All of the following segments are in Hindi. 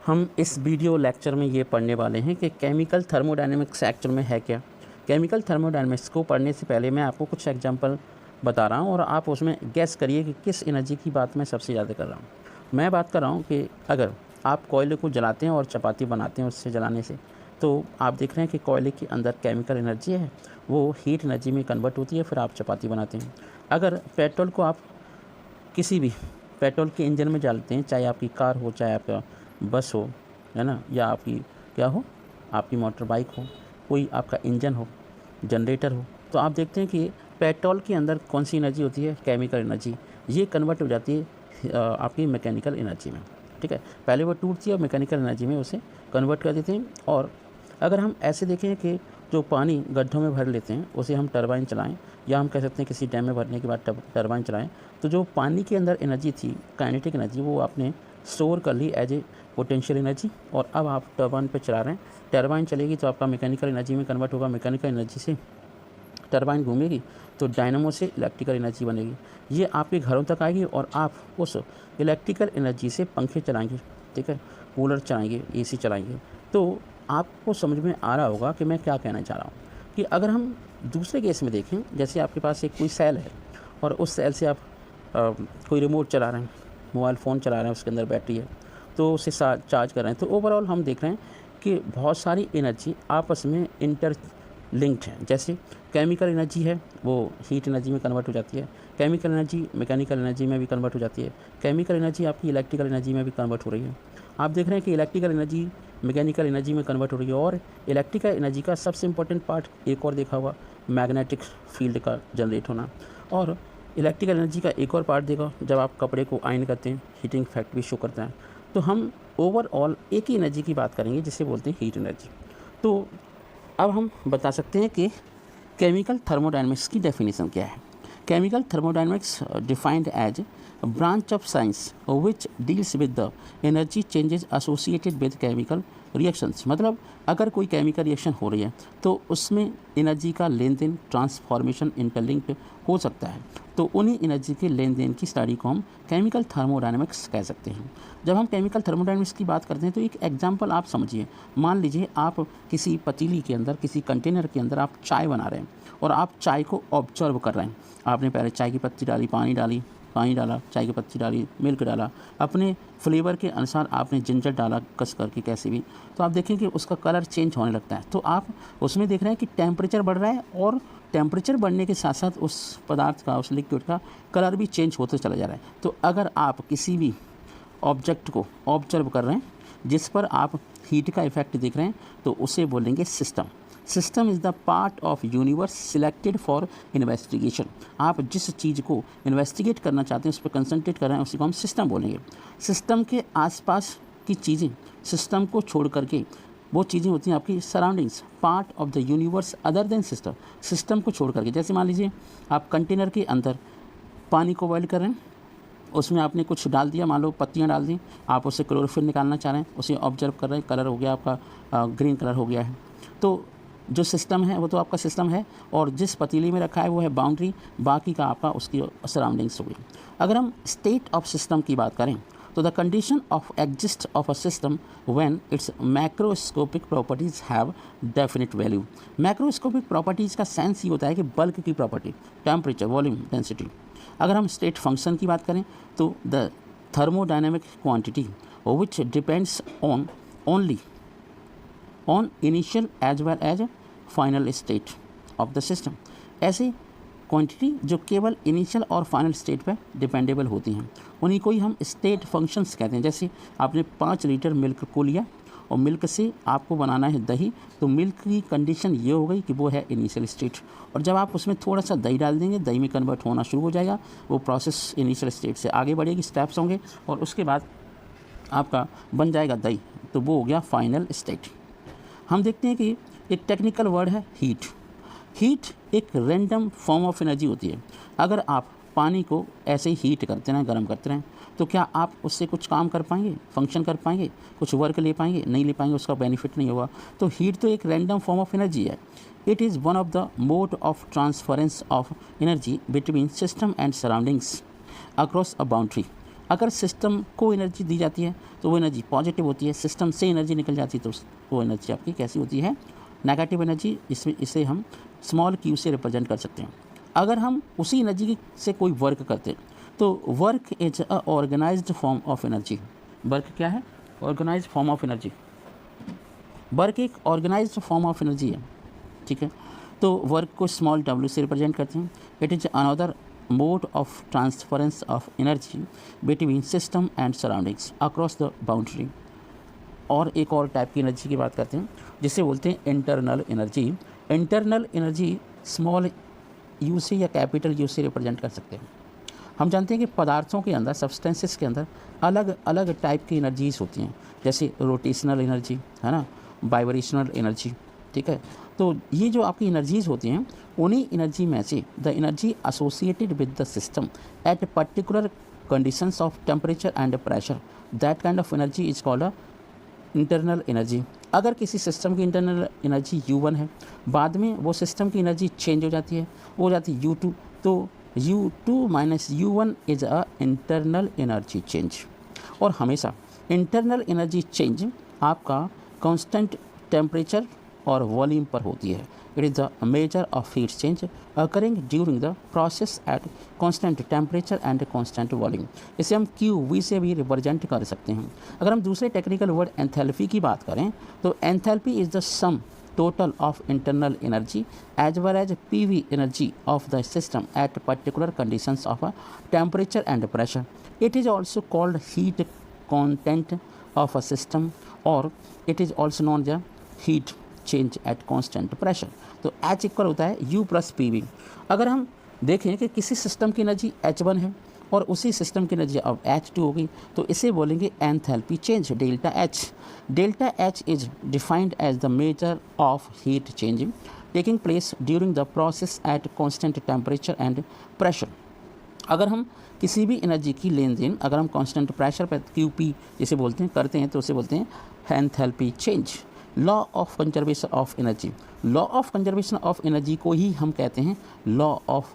हम इस वीडियो लेक्चर में ये पढ़ने वाले हैं कि केमिकल थर्मोडायनेमिक्स एक्चुअल में है क्या। केमिकल थर्मोडायनेमिक्स को पढ़ने से पहले मैं आपको कुछ एग्जांपल बता रहा हूँ और आप उसमें गेस करिए कि किस एनर्जी की बात मैं सबसे ज़्यादा कर रहा हूँ। मैं बात कर रहा हूँ कि अगर आप कोयले को जलाते हैं और चपाती बनाते हैं उससे जलाने से, तो आप देख रहे हैं कि कोयले के अंदर केमिकल एनर्जी है, वो हीट एनर्जी में कन्वर्ट होती है, फिर आप चपाती बनाते हैं। अगर पेट्रोल को आप किसी भी पेट्रोल के इंजन में डालते हैं, चाहे आपकी कार हो, चाहे आपका बस हो, है ना, या आपकी क्या हो, आपकी मोटर बाइक हो, कोई आपका इंजन हो, जनरेटर हो, तो आप देखते हैं कि पेट्रोल के अंदर कौन सी एनर्जी होती है, केमिकल एनर्जी। ये कन्वर्ट हो जाती है आपकी मैकेनिकल एनर्जी में। ठीक है, पहले वो टूटती है और मैकेनिकल एनर्जी में उसे कन्वर्ट कर देते हैं। और अगर हम ऐसे देखें कि जो पानी गड्ढों में भर लेते हैं उसे हम टरबाइन चलाएं, या हम कह सकते हैं किसी डैम में भरने के बाद टरबाइन चलाएं, तो जो पानी के अंदर एनर्जी थी, काइनेटिक एनर्जी, वो आपने स्टोर कर ली एज ए पोटेंशियल एनर्जी, और अब आप टरबाइन पे चला रहे हैं। टरबाइन चलेगी तो आपका मैकेनिकल एनर्जी में कन्वर्ट होगा, मैकेनिकल एनर्जी से टरबाइन घूमेगी तो डायनामो से इलेक्ट्रिकल एनर्जी बनेगी। ये आपके घरों तक आएगी और आप उस इलेक्ट्रिकल एनर्जी से पंखे चलाएंगे, ठीक है, कूलर चलाएंगे, एसी चलाएंगे। तो आपको समझ में आ रहा होगा कि मैं क्या कहना चाह रहा हूँ कि अगर हम दूसरे केस में देखें, जैसे आपके पास एक कोई सेल है और उस सेल से आप कोई रिमोट चला रहे हैं, मोबाइल फ़ोन चला रहे हैं, उसके अंदर बैटरी है, तो उसे चार्ज कर रहे हैं, तो ओवरऑल हम देख रहे हैं कि बहुत सारी एनर्जी आपस में इंटर लिंक्ड है। जैसे केमिकल एनर्जी है वो हीट एनर्जी में कन्वर्ट हो जाती है, केमिकल एनर्जी मैकेनिकल एनर्जी में भी कन्वर्ट हो जाती है, केमिकल एनर्जी आपकी इलेक्ट्रिकल एनर्जी में भी कन्वर्ट हो रही है। आप देख रहे हैं कि इलेक्ट्रिकल एनर्जी मैकेनिकल एनर्जी में कन्वर्ट हो रही है। और इलेक्ट्रिकल एनर्जी का सबसे इंपॉर्टेंट पार्ट एक और देखा हुआ, मैग्नेटिक फील्ड का जनरेट होना। और इलेक्ट्रिकल एनर्जी का एक और पार्ट देखा, जब आप कपड़े को आयन करते हैं, हीटिंग इफेक्ट भी शो करता है। तो हम ओवरऑल एक ही एनर्जी की बात करेंगे जिसे बोलते हैं हीट एनर्जी। तो अब हम बता सकते हैं कि केमिकल थर्मोडायनेमिक्स की डेफिनेशन क्या है। Chemical thermodynamics defined as branch of science which deals with the energy changes associated with chemical reactions. मतलब अगर कोई केमिकल रिएक्शन हो रही है तो उसमें एनर्जी का लेन देन, ट्रांसफॉर्मेशन इंटरलिंक्ड हो सकता है। तो उन्हीं एनर्जी के लेन देन की स्टडी को हम केमिकल थर्मोडायनेमिक्स कह सकते हैं। जब हम केमिकल थर्मोडायनेमिक्स की बात करते हैं तो एक एग्जांपल आप समझिए। मान लीजिए आप किसी पतीली के अंदर, किसी कंटेनर के अंदर आप चाय बना रहे हैं और आप चाय को ऑब्जर्व कर रहे हैं। आपने पहले चाय की पत्ती डाली, पानी डाला, चाय की पत्ती डाली, मिल्क डाला, अपने फ्लेवर के अनुसार आपने जिंजर डाला कस करके कैसे भी, तो आप देखें कि उसका कलर चेंज होने लगता है। तो आप उसमें देख रहे हैं कि टेम्परेचर बढ़ रहा है और टेम्परेचर बढ़ने के साथ साथ उस पदार्थ का, उस लिक्विड का कलर भी चेंज होते चला जा रहा है। तो अगर आप किसी भी ऑब्जेक्ट को ऑब्जर्व कर रहे हैं जिस पर आप हीट का इफेक्ट देख रहे हैं, तो उसे बोलेंगे system. System is the part of universe selected for investigation. आप जिस चीज़ को इन्वेस्टिगेट करना चाहते हैं, उस पर कंसंट्रेट कर रहे हैं, उसी को हम सिस्टम बोलेंगे। सिस्टम के आसपास की चीज़ें, सिस्टम को छोड़ करके वो चीज़ें होती हैं आपकी surroundings, part of the universe other than system. System को छोड़ करके, जैसे मान लीजिए आप कंटेनर के अंदर पानी को बॉयल कर रहे हैं, उसमें आपने कुछ डाल दिया, मान लो पत्तियाँ डाल दी, आप उससे क्लोरोफिल निकालना चाह रहे हैं, उसे ऑब्जर्व कर रहे हैं, कलर हो गया आपका ग्रीन कलर हो गया है। तो जो सिस्टम है वो तो आपका सिस्टम है, और जिस पतीली में रखा है वो है बाउंड्री, बाकी का आपका उसकी सराउंडिंग्स हो गई। अगर हम स्टेट ऑफ सिस्टम की बात करें तो the condition of exist of a system when it's macroscopic properties have definite value. Macroscopic properties का सेंस ये होता है कि बल्क की प्रॉपर्टी, टेम्परेचर, वॉल्यूम, डेंसिटी। अगर हम स्टेट फंक्शन की बात करें तो the thermodynamic quantity which depends on only on initial as well as final state of the system. ऐसी क्वांटिटी जो केवल इनिशियल और फाइनल स्टेट पर डिपेंडेबल होती हैं, उन्हीं को ही हम स्टेट फंक्शंस कहते हैं। जैसे आपने 5 लीटर मिल्क को लिया और मिल्क से आपको बनाना है दही, तो मिल्क की कंडीशन ये हो गई कि वो है इनिशियल स्टेट, और जब आप उसमें थोड़ा सा दही डाल देंगे, दही में कन्वर्ट होना शुरू हो जाएगा, वो प्रोसेस इनिशियल स्टेट से आगे बढ़ेगी, स्टेप्स होंगे, और उसके बाद आपका बन जाएगा दही, तो वो हो गया फाइनल स्टेट। हम देखते हैं कि एक टेक्निकल वर्ड है हीट। हीट एक रैंडम फॉर्म ऑफ एनर्जी होती है। अगर आप पानी को ऐसे ही हीट करते रहें, गर्म करते रहें, तो क्या आप उससे कुछ काम कर पाएंगे, फंक्शन कर पाएंगे, कुछ वर्क ले पाएंगे? नहीं ले पाएंगे, उसका बेनिफिट नहीं होगा। तो हीट तो एक रैंडम फॉर्म ऑफ एनर्जी है। It is one of the mode of transference of energy between system and surroundings across a boundary. अगर सिस्टम को एनर्जी दी जाती है तो वो एनर्जी पॉजिटिव होती है, सिस्टम से एनर्जी निकल जाती है तो वो एनर्जी आपकी कैसी होती है, नेगेटिव एनर्जी। इसे हम स्मॉल क्यू से रिप्रेजेंट कर सकते हैं। अगर हम उसी एनर्जी से कोई वर्क करते हैं तो work is a organised form of energy. Work क्या है? Organised form of energy. Work एक ऑर्गेनाइज्ड फॉर्म ऑफ एनर्जी है, ठीक है। तो वर्क को स्मॉल w से रिप्रेजेंट करते हैं। It is another mode of transference of energy between system and surroundings across the boundary. और एक और टाइप की एनर्जी की बात करते हैं जिसे बोलते हैं internal energy. Internal energy small you से या कैपिटल यू से रिप्रेजेंट कर सकते हैं। हम जानते हैं कि पदार्थों के अंदर, सब्सटेंसेस के अंदर अलग अलग टाइप की एनर्जीज होती हैं, जैसे रोटेशनल एनर्जी है ना, वाइब्रेशनल एनर्जी, ठीक है। तो ये जो आपकी एनर्जीज होती हैं उन्हीं एनर्जी में से the energy associated with the system at particular conditions of temperature and pressure, that kind of energy is called a internal energy. अगर किसी सिस्टम की इंटरनल एनर्जी U1 है, बाद में वो सिस्टम की एनर्जी चेंज हो जाती है, वो हो जाती है U2, तो U2 minus U1 is a internal energy change. और हमेशा इंटरनल एनर्जी चेंज आपका कांस्टेंट टेम्परेचर और वॉल्यूम पर होती है। It is the measure of heat change occurring during the process at constant temperature and constant volume. इसे हम QV से भी रिप्रेजेंट कर सकते हैं। अगर हम दूसरे टेक्निकल वर्ड एंथैल्पी की बात करें तो enthalpy is the sum total of internal energy as well as PV energy of the system at particular conditions of a temperature and pressure. It is also called heat content of a system or it is also known as heat change at constant pressure. तो H इक्वल होता है U प्लस PV। अगर हम देखें कि किसी सिस्टम की एनर्जी H1 है और उसी सिस्टम की एनर्जी अब H2 होगी तो इसे बोलेंगे enthalpy change, delta H। Delta H is defined as the measure of heat change taking place during the process at constant temperature and pressure. अगर हम किसी भी एनर्जी की लेन देन अगर हम कांस्टेंट प्रेशर पर QP जिसे बोलते हैं करते हैं तो उसे बोलते हैं enthalpy change. Law of conservation of energy, law of conservation of energy को ही हम कहते हैं लॉ ऑफ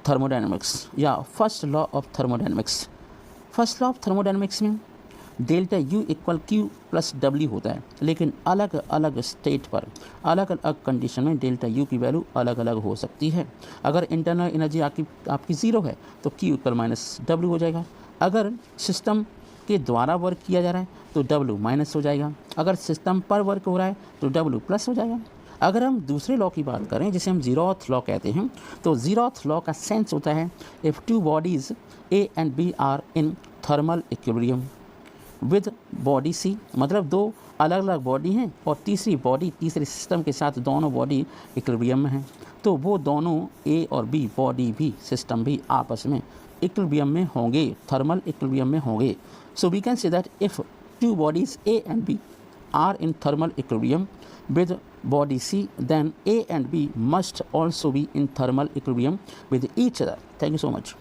थर्मोडायनेमिक्स या first law of thermodynamics. First law of thermodynamics में delta U equal Q plus W होता है, लेकिन अलग अलग स्टेट पर अलग अलग कंडीशन में डेल्टा U की वैल्यू अलग अलग हो सकती है। अगर इंटरनल एनर्जी आपकी ज़ीरो है तो Q इक्वल माइनस W हो जाएगा। अगर सिस्टम के द्वारा वर्क किया जा रहा है तो W माइनस हो जाएगा। अगर सिस्टम पर वर्क हो रहा है तो W प्लस हो जाएगा। अगर हम दूसरे लॉ की बात करें जिसे हम ज़ीरोथ लॉ कहते हैं तो ज़ीरोथ लॉ का सेंस होता है if two bodies A and B are in thermal equilibrium with body C, मतलब दो अलग अलग बॉडी हैं और तीसरी बॉडी तीसरे सिस्टम के साथ दोनों बॉडी इक्विलिब्रियम में हैं, तो वो दोनों A और B बॉडी भी सिस्टम भी आपस में इक्विलिब्रियम में होंगे, थर्मल इक्विलिब्रियम में होंगे। So we can say that if two bodies A and B are in thermal equilibrium with body C, then A and B must also be in thermal equilibrium with each other. Thank you so much.